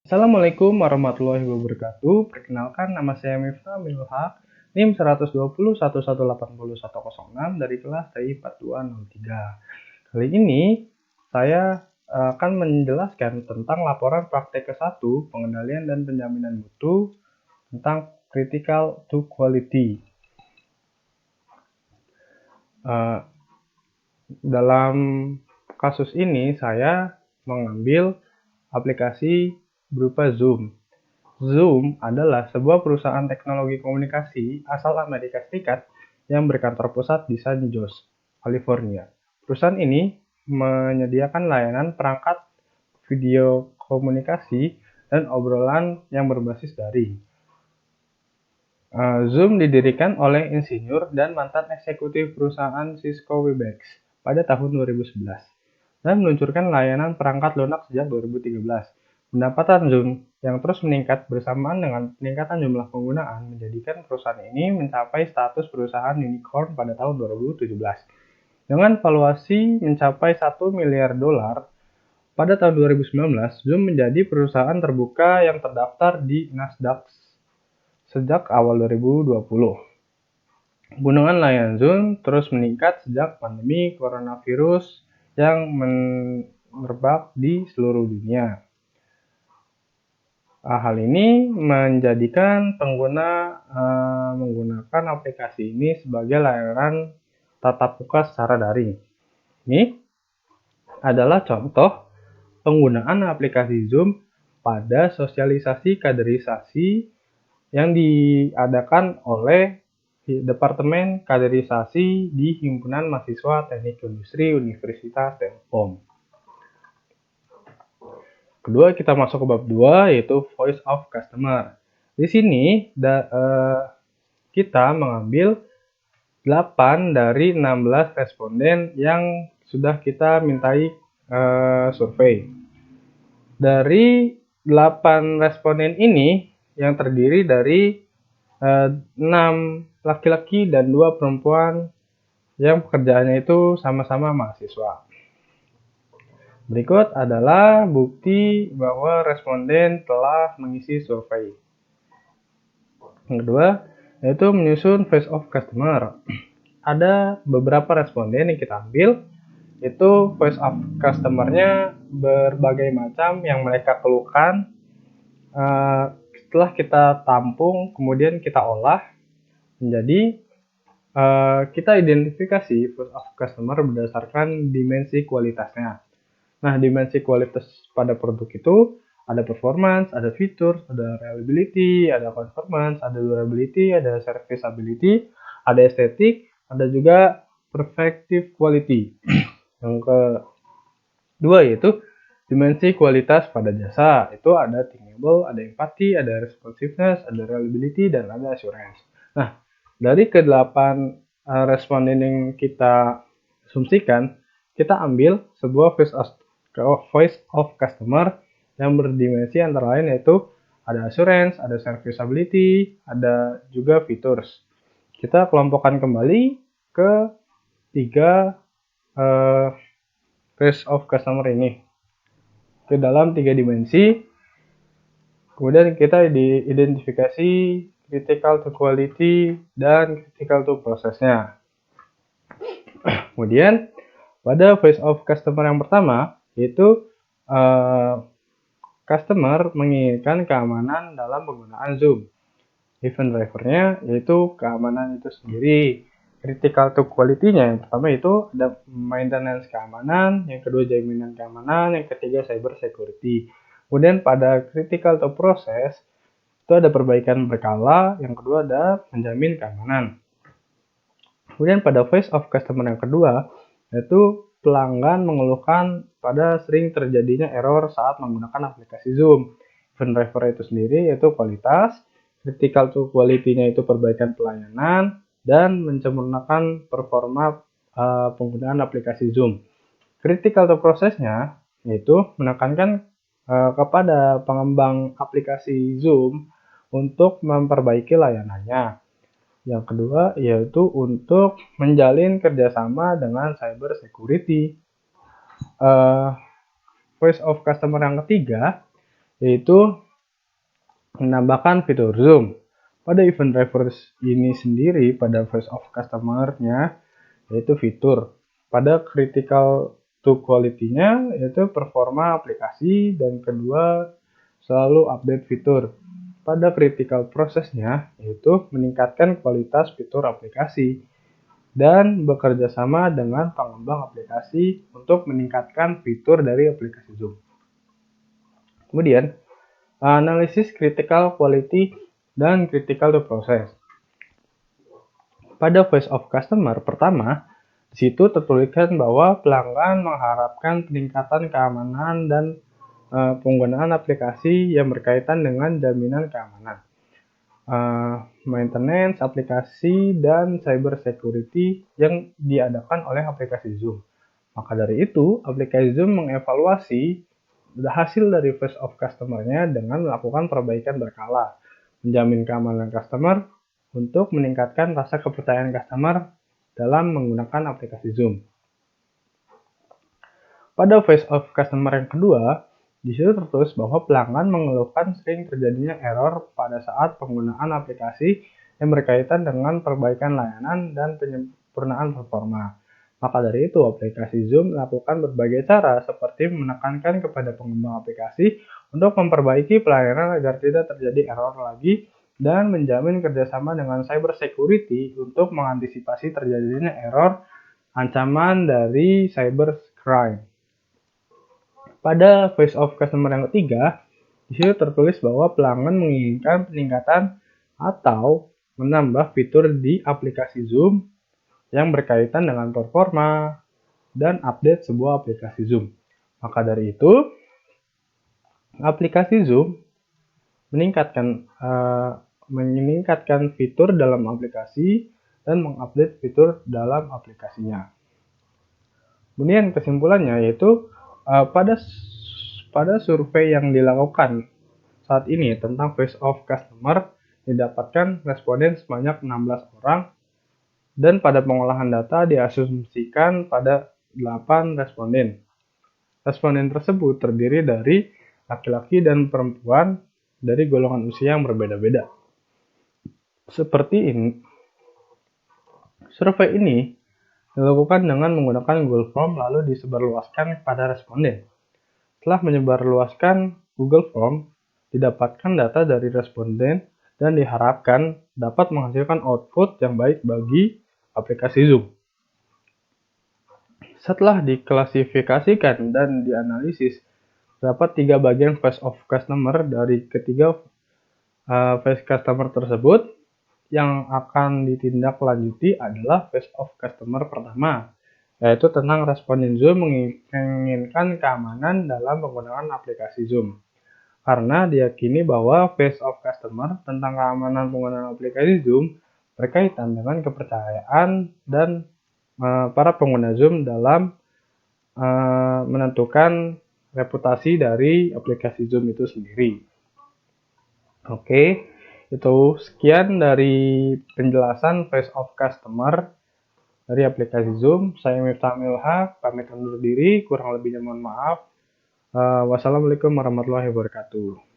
Assalamualaikum warahmatullahi wabarakatuh. Perkenalkan, nama saya Miftah Minul Haq, NIM 12011808106 dari kelas TI 4203. Kali ini saya akan menjelaskan tentang laporan praktek ke-1 pengendalian dan penjaminan mutu tentang critical to quality. Dalam kasus ini saya mengambil aplikasi berupa Zoom. Zoom adalah sebuah perusahaan teknologi komunikasi asal Amerika Serikat yang berkantor pusat di San Jose, California. Perusahaan ini menyediakan layanan perangkat video komunikasi dan obrolan yang berbasis daring. Zoom didirikan oleh insinyur dan mantan eksekutif perusahaan Cisco Webex pada tahun 2011 dan meluncurkan layanan perangkat lunak sejak 2013. Pendapatan Zoom yang terus meningkat bersamaan dengan peningkatan jumlah penggunaan menjadikan perusahaan ini mencapai status perusahaan unicorn pada tahun 2017. Dengan valuasi mencapai $1 miliar, pada tahun 2019, Zoom menjadi perusahaan terbuka yang terdaftar di Nasdaq sejak awal 2020. Penggunaan layanan Zoom terus meningkat sejak pandemi coronavirus yang merebak di seluruh dunia. Hal ini menjadikan pengguna menggunakan aplikasi ini sebagai layanan tatap muka secara daring. Ini adalah contoh penggunaan aplikasi Zoom pada sosialisasi kaderisasi yang diadakan oleh Departemen Kaderisasi di Himpunan Mahasiswa Teknik Industri Universitas Telkom. Kedua, kita masuk ke bab 2, yaitu Voice of Customer. Di sini kita mengambil 8 dari 16 responden yang sudah kita mintai survei. Dari 8 responden ini yang terdiri dari 6 laki-laki dan 2 perempuan yang pekerjaannya itu sama-sama mahasiswa. Berikut adalah bukti bahwa responden telah mengisi survei. Yang kedua, yaitu menyusun Voice of Customer. Ada beberapa responden yang kita ambil, itu Voice of Customer-nya berbagai macam yang mereka keluhkan. Setelah kita tampung, kemudian kita olah menjadi kita identifikasi Voice of Customer berdasarkan dimensi kualitasnya. Nah, dimensi kualitas pada produk itu ada performance, ada fitur, ada reliability, ada conformance, ada durability, ada serviceability, ada estetik, ada juga perfective quality. Yang kedua yaitu dimensi kualitas pada jasa. Itu ada thinkable, ada empathy, ada responsiveness, ada reliability, dan ada assurance. Nah, dari ke-8 responden yang kita asumsikan, kita ambil sebuah Voice of Customer yang berdimensi antara lain yaitu ada assurance, ada serviceability, ada juga features. Kita kelompokkan kembali ke 3 Voice of Customer ini ke dalam 3 dimensi. Kemudian kita diidentifikasi critical to quality dan critical to process-nya. Kemudian pada Voice of Customer yang pertama, yaitu customer menginginkan keamanan dalam penggunaan Zoom. Event driver-nya yaitu keamanan itu sendiri. Critical to quality-nya yang pertama itu ada maintenance keamanan, yang kedua jaminan keamanan, yang ketiga cyber security. Kemudian pada critical to process itu ada perbaikan berkala, yang kedua ada menjamin keamanan. Kemudian pada Voice of Customer yang kedua yaitu pelanggan mengeluhkan pada sering terjadinya error saat menggunakan aplikasi Zoom. Event driver itu sendiri yaitu kualitas, critical to quality-nya itu perbaikan pelayanan, dan menyempurnakan performa penggunaan aplikasi Zoom. Critical to process-nya yaitu menekankan kepada pengembang aplikasi Zoom untuk memperbaiki layanannya. Yang kedua yaitu untuk menjalin kerjasama dengan cyber security. Voice of Customer yang ketiga yaitu menambahkan fitur zoom. Pada event drivers ini sendiri, pada face of customer-nya, yaitu fitur. Pada critical to quality-nya, yaitu performa aplikasi, dan kedua, selalu update fitur. Pada critical prosesnya, yaitu meningkatkan kualitas fitur aplikasi, dan bekerja sama dengan pengembang aplikasi untuk meningkatkan fitur dari aplikasi Zoom. Kemudian, analisis critical quality dan critical to process. Pada face of customer pertama, di situ tertuliskan bahwa pelanggan mengharapkan peningkatan keamanan dan penggunaan aplikasi yang berkaitan dengan jaminan keamanan, maintenance aplikasi, dan cyber security yang diadakan oleh aplikasi Zoom. Maka dari itu, aplikasi Zoom mengevaluasi hasil dari face of customer-nya dengan melakukan perbaikan berkala, menjamin keamanan customer untuk meningkatkan rasa kepercayaan customer dalam menggunakan aplikasi Zoom. Pada face of customer yang kedua, di situ tertulis bahwa pelanggan mengeluhkan sering terjadinya error pada saat penggunaan aplikasi yang berkaitan dengan perbaikan layanan dan penyempurnaan performa. Maka dari itu, aplikasi Zoom melakukan berbagai cara seperti menekankan kepada pengembang aplikasi untuk memperbaiki pelayanan agar tidak terjadi error lagi dan menjamin kerjasama dengan cyber security untuk mengantisipasi terjadinya error ancaman dari cybercrime. Pada face of customer yang ketiga, di situ tertulis bahwa pelanggan menginginkan peningkatan atau menambah fitur di aplikasi Zoom yang berkaitan dengan performa dan update sebuah aplikasi Zoom. Maka dari itu, aplikasi Zoom meningkatkan fitur dalam aplikasi dan mengupdate fitur dalam aplikasinya. Kemudian kesimpulannya yaitu pada survei yang dilakukan saat ini tentang face of customer didapatkan responden sebanyak 16 orang dan pada pengolahan data diasumsikan pada 8 responden. Responden tersebut terdiri dari laki-laki dan perempuan dari golongan usia yang berbeda-beda. Seperti ini, survei ini dilakukan dengan menggunakan Google Form lalu disebarluaskan kepada responden. Setelah menyebarluaskan Google Form, didapatkan data dari responden dan diharapkan dapat menghasilkan output yang baik bagi aplikasi Zoom. Setelah diklasifikasikan dan dianalisis, terdapat 3 bagian face of customer dari ketiga face customer tersebut. Yang akan ditindaklanjuti adalah face of customer pertama, yaitu tentang responden Zoom menginginkan keamanan dalam penggunaan aplikasi Zoom. Karena diyakini bahwa face of customer tentang keamanan penggunaan aplikasi Zoom berkaitan dengan kepercayaan dan para pengguna Zoom dalam menentukan reputasi dari aplikasi Zoom itu sendiri. Oke, itu sekian dari penjelasan face of customer dari aplikasi Zoom. Saya Miftah Milha, pamit undur diri, kurang lebihnya mohon maaf. Wassalamualaikum warahmatullahi wabarakatuh.